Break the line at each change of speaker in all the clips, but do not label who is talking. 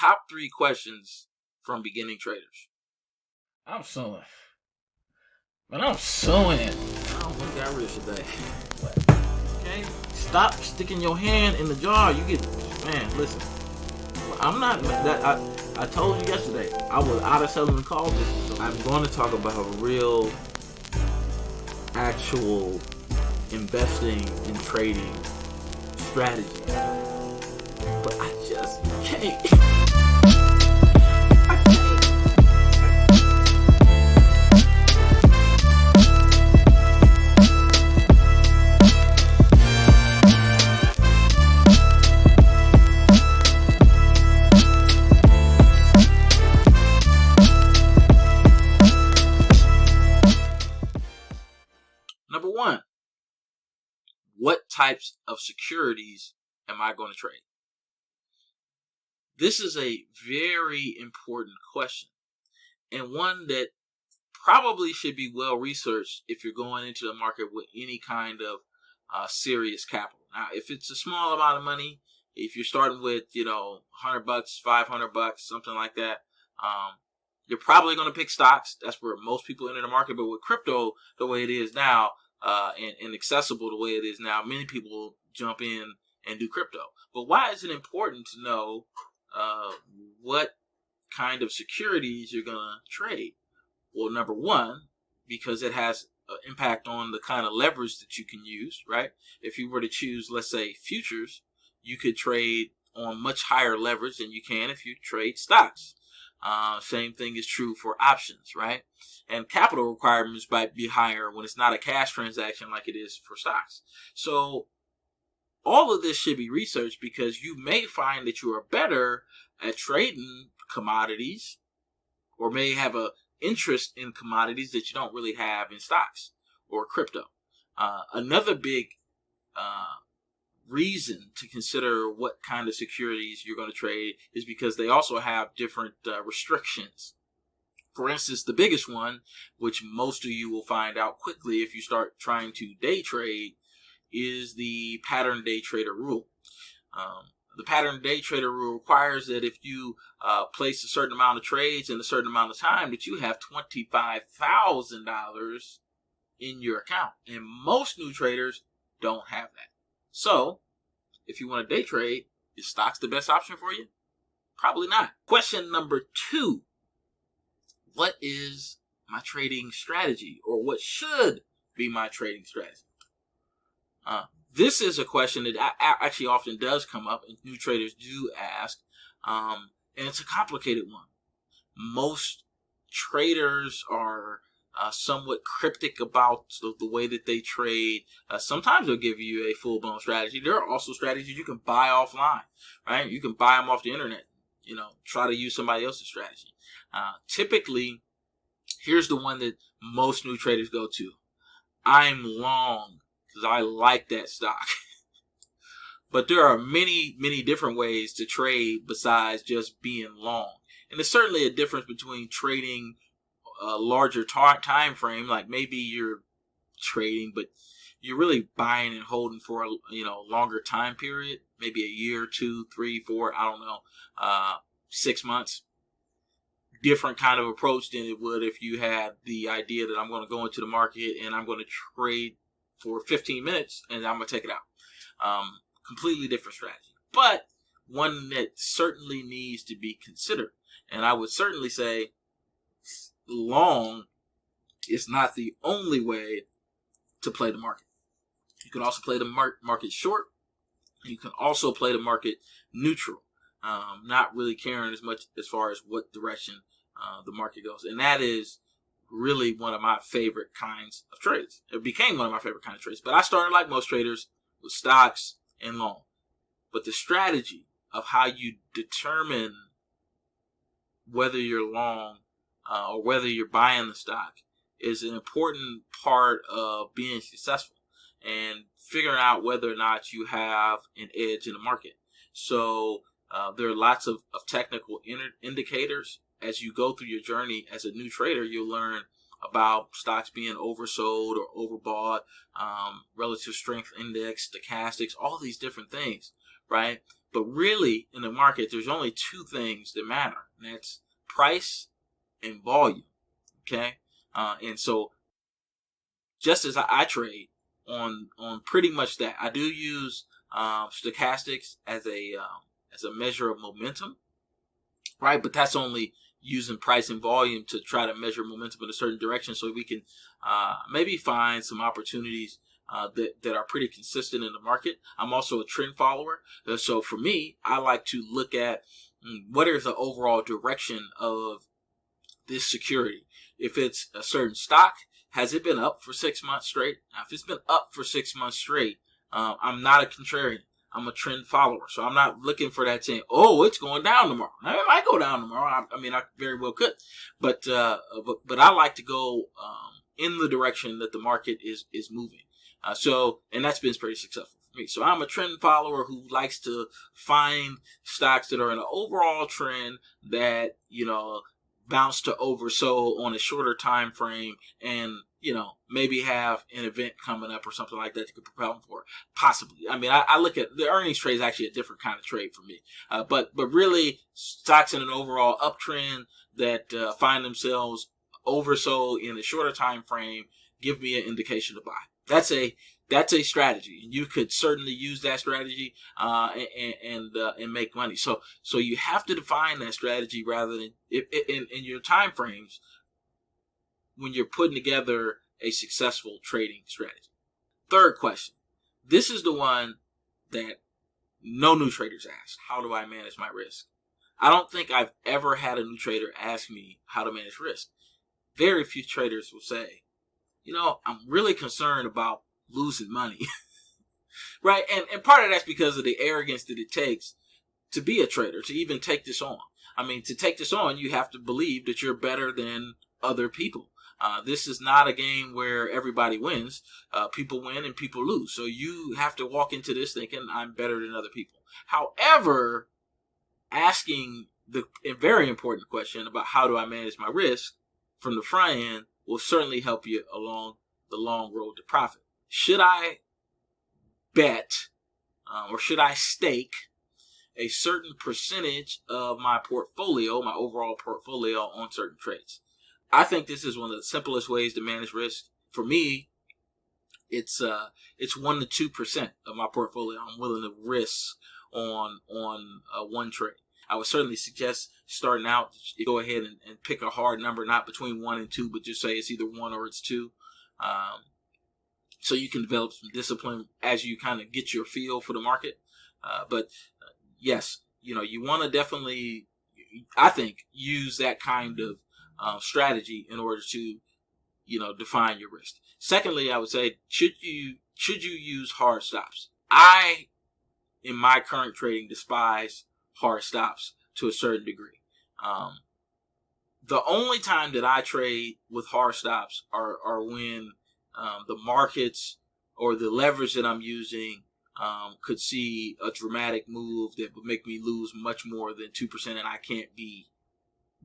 top 3 questions from beginning traders.
I'm suing. Man, I'm suing.
I almost got rich today.
Okay? Stop sticking your hand in the jar. You get, man, listen. I'm not, I told you yesterday, I was out of selling the call business. So I'm going to talk about a real, actual investing and trading strategy. But I just can't.
Number 1, what types of securities am I going to trade? This is a very important question, and one that probably should be well researched if you're going into the market with any kind of serious capital. Now, if it's a small amount of money, if you're starting with, $100, $500, something like that, you're probably going to pick stocks. That's where most people enter the market. But with crypto, the way it is now, and accessible the way it is now, many people jump in and do crypto. But why is it important to know what kind of securities you're going to trade? Well, number 1, because it has an impact on the kind of leverage that you can use, right? If you were to choose, let's say, futures, you could trade on much higher leverage than you can if you trade stocks. Same thing is true for options, right? And capital requirements might be higher when it's not a cash transaction like it is for stocks. So all of this should be researched, because you may find that you are better at trading commodities, or may have a interest in commodities that you don't really have in stocks or crypto. Another big reason to consider what kind of securities you're going to trade is because they also have different restrictions. For instance, the biggest one, which most of you will find out quickly if you start trying to day trade, is the pattern day trader rule. The pattern day trader rule requires that if you place a certain amount of trades in a certain amount of time, that you have $25,000 in your account. And most new traders don't have that. So, if you want to day trade, is stocks the best option for you? Probably not. Question number 2. What is my trading strategy? Or what should be my trading strategy? This is a question that actually often does come up, and new traders do ask, and it's a complicated one. Most traders are somewhat cryptic about the way that they trade. Sometimes they'll give you a full-blown strategy. There are also strategies you can buy offline, right? You can buy them off the internet, try to use somebody else's strategy. Typically, here's the one that most new traders go to. I'm long because I like that stock. But there are many, many different ways to trade besides just being long. And there's certainly a difference between trading a larger time frame, like maybe you're trading, but you're really buying and holding for a longer time period, maybe a year, 2, 3, 4, I don't know, 6 months. Different kind of approach than it would if you had the idea that I'm going to go into the market and I'm going to trade for 15 minutes and I'm going to take it out. Completely different strategy, but one that certainly needs to be considered. And I would certainly say long is not the only way to play the market. You can also play the market short. You can also play the market neutral, not really caring as much as far as what direction the market goes. And that is really one of my favorite kinds of trades. It became one of my favorite kinds of trades. But I started, like most traders, with stocks and long. But the strategy of how you determine whether you're long or whether you're buying the stock is an important part of being successful and figuring out whether or not you have an edge in the market. So there are lots of technical indicators. As you go through your journey as a new trader, you'll learn about stocks being oversold or overbought, relative strength index, stochastics, all these different things, right? But really, in the market, there's only two things that matter, and that's price and volume. Okay, and so just as I trade on pretty much that, I do use stochastics as a measure of momentum, right? But that's only using price and volume to try to measure momentum in a certain direction, so we can maybe find some opportunities that are pretty consistent in the market. I'm also a trend follower, so for me, I like to look at what is the overall direction of this security. If it's a certain stock, has it been up for 6 months straight? Now, if it's been up for 6 months straight, I'm not a contrarian. I'm a trend follower. So I'm not looking for that saying, oh, it's going down tomorrow. Now, it might go down tomorrow. I mean, I very well could. But I like to go in the direction that the market is moving. And that's been pretty successful for me. So I'm a trend follower who likes to find stocks that are in an overall trend that, bounce to oversold on a shorter time frame, and maybe have an event coming up or something like that could propel them forward. Possibly. I mean, I look at the earnings trade is actually a different kind of trade for me. But really, stocks in an overall uptrend that find themselves oversold in a shorter time frame give me an indication to buy. That's a strategy, and you could certainly use that strategy and make money. So you have to define that strategy rather than in your time frames when you're putting together a successful trading strategy. Third question. This is the one that no new traders ask. How do I manage my risk? I don't think I've ever had a new trader ask me how to manage risk. Very few traders will say, I'm really concerned about losing money. Right? And part of that's because of the arrogance that it takes to be a trader, to even take this on. I mean, to take this on, you have to believe that you're better than other people. This is not a game where everybody wins. People win and people lose. So you have to walk into this thinking, I'm better than other people. However, asking the very important question about how do I manage my risk from the front end will certainly help you along the long road to profit. Should I bet or should I stake a certain percentage of my portfolio, my overall portfolio, on certain trades? I think this is one of the simplest ways to manage risk. For me, it's 1 to 2% of my portfolio I'm willing to risk on one trade. I would certainly suggest starting out, go ahead and pick a hard number, not between 1 and 2, but just say it's either 1 or it's 2. So you can develop some discipline as you kind of get your feel for the market. But yes, you want to definitely, I think, use that kind of strategy in order to, define your risk. Secondly, I would say, should you use hard stops? I, in my current trading, despise hard stops to a certain degree. The only time that I trade with hard stops are when the markets or the leverage that I'm using could see a dramatic move that would make me lose much more than 2%, and I can't be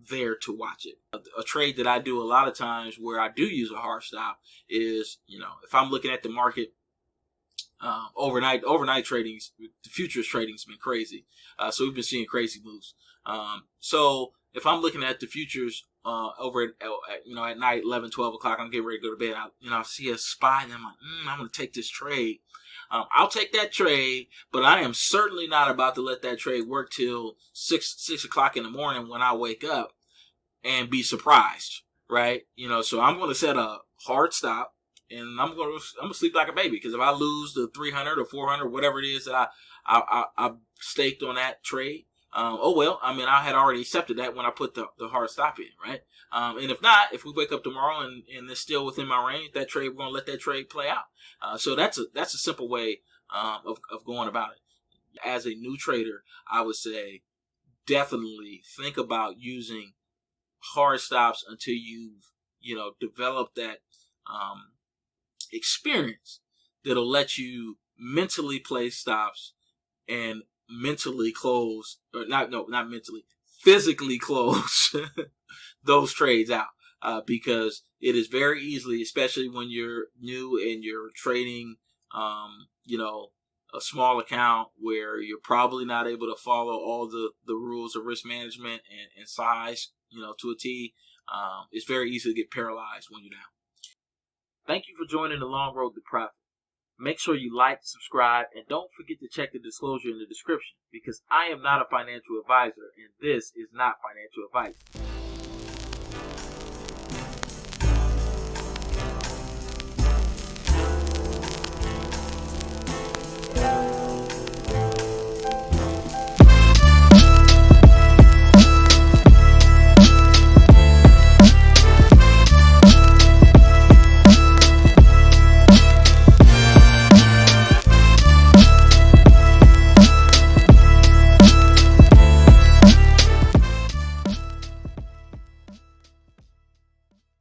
there to watch it. A trade that I do a lot of times where I do use a hard stop is, if I'm looking at the market overnight trading, the futures trading's been crazy. So we've been seeing crazy moves. So if I'm looking at the futures over at night, 11, 12 o'clock, I'm getting ready to go to bed. I see a spy and I'm like, I'm going to take this trade. I'll take that trade, but I am certainly not about to let that trade work till 6 o'clock in the morning when I wake up and be surprised, right? So I'm going to set a hard stop, and I'm going to sleep like a baby, because if I lose the 300 or 400, whatever it is that I staked on that trade, oh well. I mean, I had already accepted that when I put the hard stop in, right? And if not, if we wake up tomorrow and it's still within my range, that trade, we're going to let that trade play out. So that's a simple way of going about it. As a new trader, I would say definitely think about using hard stops until you've developed that experience that'll let you mentally place stops and mentally close, or not mentally, physically close those trades out, because it is very easily, especially when you're new and you're trading a small account where you're probably not able to follow all the rules of risk management and size, to a T, it's very easy to get paralyzed when you're down.
Thank you for joining the Long Road to Profit. Make sure you like, subscribe, and don't forget to check the disclosure in the description, because I am not a financial advisor and this is not financial advice.